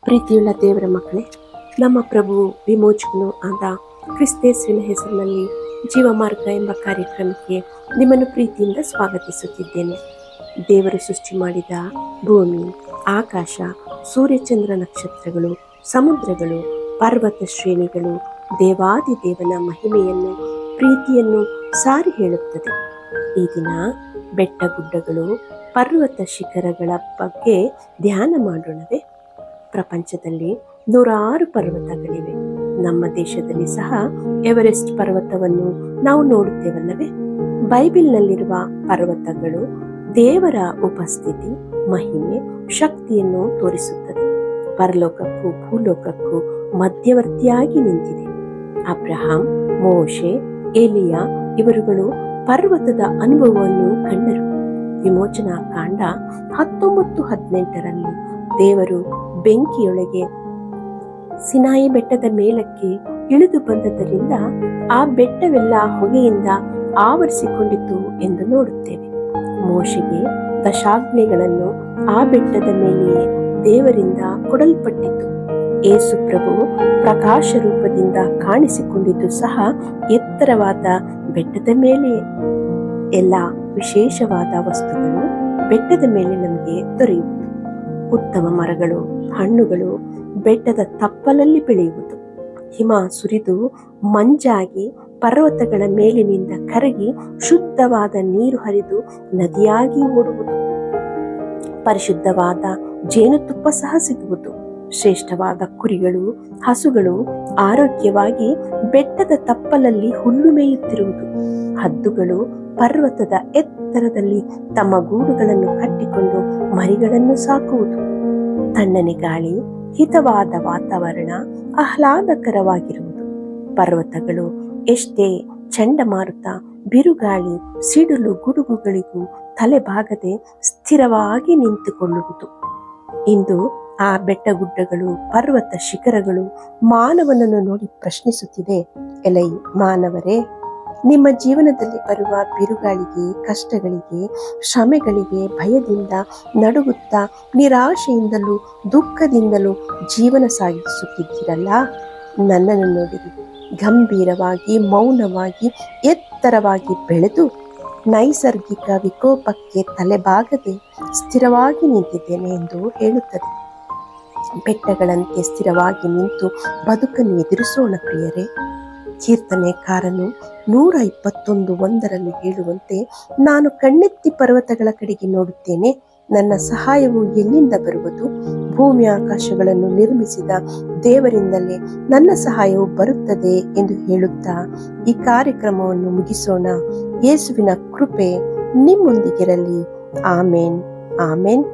ಪ್ರೀತಿಯುಳ್ಳ ದೇವರ ಮಕ್ಕಳೇ, ನಮ್ಮ ಪ್ರಭು ವಿಮೋಚಕನು ಆದ ಕ್ರಿಸ್ತೇಸುವಿನ ಹೆಸರಿನಲ್ಲಿ ಜೀವಮಾರ್ಗ ಎಂಬ ಕಾರ್ಯಕ್ರಮಕ್ಕೆ ನಿಮ್ಮನ್ನು ಪ್ರೀತಿಯಿಂದ ಸ್ವಾಗತಿಸುತ್ತಿದ್ದೇನೆ. ದೇವರು ಸೃಷ್ಟಿ ಮಾಡಿದ ಭೂಮಿ, ಆಕಾಶ, ಸೂರ್ಯಚಂದ್ರ ನಕ್ಷತ್ರಗಳು, ಸಮುದ್ರಗಳು, ಪರ್ವತ ಶ್ರೇಣಿಗಳು ದೇವಾದಿ ದೇವನ ಮಹಿಮೆಯನ್ನು, ಪ್ರೀತಿಯನ್ನು ಸಾರಿ ಹೇಳುತ್ತದೆ. ಈ ದಿನ ಬೆಟ್ಟ ಗುಡ್ಡಗಳು, ಪರ್ವತ ಶಿಖರಗಳ ಬಗ್ಗೆ ಧ್ಯಾನ ಮಾಡೋಣವೇ? ಪ್ರಪಂಚದಲ್ಲಿ 106 ಪರ್ವತಗಳಿವೆ. ನಮ್ಮ ದೇಶದಲ್ಲಿ ಸಹ ಎವರೆಸ್ಟ್ ಪರ್ವತವನ್ನು ನಾವು ನೋಡುತ್ತೇವಲ್ಲವೇ? ಬೈಬಲ್ನಲ್ಲಿರುವ ಪರ್ವತಗಳು ದೇವರ ಉಪಸ್ಥಿತಿ, ಮಹಿಮೆ, ಶಕ್ತಿಯನ್ನು ತೋರಿಸುತ್ತದೆ. ಪರಲೋಕಕ್ಕೂ ಭೂಲೋಕಕ್ಕೂ ಮಧ್ಯವರ್ತಿಯಾಗಿ ನಿಂತಿದೆ. ಅಬ್ರಹಾಂ, ಮೋಶೆ, ಎಲಿಯಾ ಇವರುಗಳು ಪರ್ವತದ ಅನುಭವವನ್ನು ಕಂಡರು. ವಿಮೋಚನಾ ಕಾಂಡ 19:18 ದೇವರು ಬೆಂಕಿಯೊಳಗೆ ಸಿನಾಯಿ ಬೆಟ್ಟದ ಮೇಲಕ್ಕೆ ಇಳಿದು ಬಂದದ್ದರಿಂದ ಆ ಬೆಟ್ಟವೆಲ್ಲ ಹೊಗೆಯಿಂದ ಆವರಿಸಿಕೊಂಡಿತು ಎಂದು ನೋಡುತ್ತೇವೆ. ಮೋಶೆಗೆ ದಶಾಜ್ಞೆಗಳನ್ನು ಆ ಬೆಟ್ಟದ ಮೇಲೆಯೇ ದೇವರಿಂದ ಕೊಡಲ್ಪಟ್ಟಿತು. ಯೇಸು ಪ್ರಭು ಪ್ರಕಾಶ ರೂಪದಿಂದ ಕಾಣಿಸಿಕೊಂಡಿದ್ದು ಸಹ ಎತ್ತರವಾದ ಬೆಟ್ಟದ ಮೇಲೆಯೇ. ಎಲ್ಲ ವಿಶೇಷವಾದ ವಸ್ತುಗಳು ಬೆಟ್ಟದ ಮೇಲೆ ನಮಗೆ ದೊರೆಯುವುದು. ಉತ್ತಮ ಮರಗಳು, ಹಣ್ಣುಗಳು ಬೆಟ್ಟದ ತಪ್ಪಲಲ್ಲಿ ಬೆಳೆಯುವುದು. ಹಿಮ ಸುರಿದು ಮಂಜಾಗಿ ಪರ್ವತಗಳ ಮೇಲಿನಿಂದ ಕರಗಿ ಶುದ್ಧವಾದ ನೀರು ಹರಿದು ನದಿಯಾಗಿ ಓಡುವುದು. ಪರಿಶುದ್ಧವಾದ ಜೇನುತುಪ್ಪ ಸಹ ಸಿಗುವುದು. ಶ್ರೇಷ್ಠವಾದ ಕುರಿಗಳು, ಹಸುಗಳು ಆರೋಗ್ಯವಾಗಿ ಬೆಟ್ಟದ ತಪ್ಪಲಲ್ಲಿ ಹುಲ್ಲು ಮೇಯುತ್ತಿರುವುದು. ಹದ್ದುಗಳು ಪರ್ವತದ ಎತ್ತರದಲ್ಲಿ ತಮ್ಮ ಗೂಡುಗಳನ್ನು ಕಟ್ಟಿಕೊಂಡು ಮರಿಗಳನ್ನು ಸಾಕುವುದು. ತಣ್ಣನೆ ಗಾಳಿ, ಹಿತವಾದ ವಾತಾವರಣ ಆಹ್ಲಾದಕರವಾಗಿರುವುದು. ಪರ್ವತಗಳು ಎಷ್ಟೇ ಚಂಡಮಾರುತ, ಬಿರುಗಾಳಿ, ಸಿಡಿಲು, ಗುಡುಗುಗಳಿಗೂ ತಲೆಬಾಗದೆ ಸ್ಥಿರವಾಗಿ ನಿಂತುಕೊಳ್ಳುವುದು. ಇಂದು ಆ ಬೆಟ್ಟಗುಡ್ಡಗಳು, ಪರ್ವತ ಶಿಖರಗಳು ಮಾನವನನ್ನು ನೋಡಿ ಪ್ರಶ್ನಿಸುತ್ತಿದೆ, ಎಲೈ ಮಾನವರೇ, ನಿಮ್ಮ ಜೀವನದಲ್ಲಿ ಬರುವ ಬಿರುಗಾಳಿಗೆ, ಕಷ್ಟಗಳಿಗೆ, ಶ್ರಮೆಗಳಿಗೆ ಭಯದಿಂದ ನಡುಗುತ್ತಾ ನಿರಾಶೆಯಿಂದಲೂ ದುಃಖದಿಂದಲೂ ಜೀವನ ಸಾಗಿಸುತ್ತಿದ್ದೀರಲ್ಲ, ನನ್ನನ್ನು ನೋಡಿರಿ. ಗಂಭೀರವಾಗಿ, ಮೌನವಾಗಿ, ಎತ್ತರವಾಗಿ ಬೆಳೆದು ನೈಸರ್ಗಿಕ ವಿಕೋಪಕ್ಕೆ ತಲೆಬಾಗದೆ ಸ್ಥಿರವಾಗಿ ನಿಂತಿದ್ದೇನೆ ಎಂದು ಹೇಳುತ್ತದೆ. ಬೆಟ್ಟಗಳಂತೆ ಸ್ಥಿರವಾಗಿ ನಿಂತು ಬದುಕನ್ನು ಎದುರಿಸೋಣ ಪ್ರಿಯರೇ. ಕೀರ್ತನೆಕಾರನು 121 ಹೇಳುವಂತೆ, ನಾನು ಕಣ್ಣೆತ್ತಿ ಪರ್ವತಗಳ ಕಡೆಗೆ ನೋಡುತ್ತೇನೆ, ನನ್ನ ಸಹಾಯವು ಎಲ್ಲಿಂದ ಬರುವುದು? ಭೂಮಿ ಆಕಾಶಗಳನ್ನು ನಿರ್ಮಿಸಿದ ದೇವರಿಂದಲೇ ನನ್ನ ಸಹಾಯವು ಬರುತ್ತದೆ ಎಂದು ಹೇಳುತ್ತಾ ಈ ಕಾರ್ಯಕ್ರಮವನ್ನು ಮುಗಿಸೋಣ. ಯೇಸುವಿನ ಕೃಪೆ ನಿಮ್ಮೊಂದಿಗಿರಲಿ. ಆಮೇನ್, ಆಮೇನ್.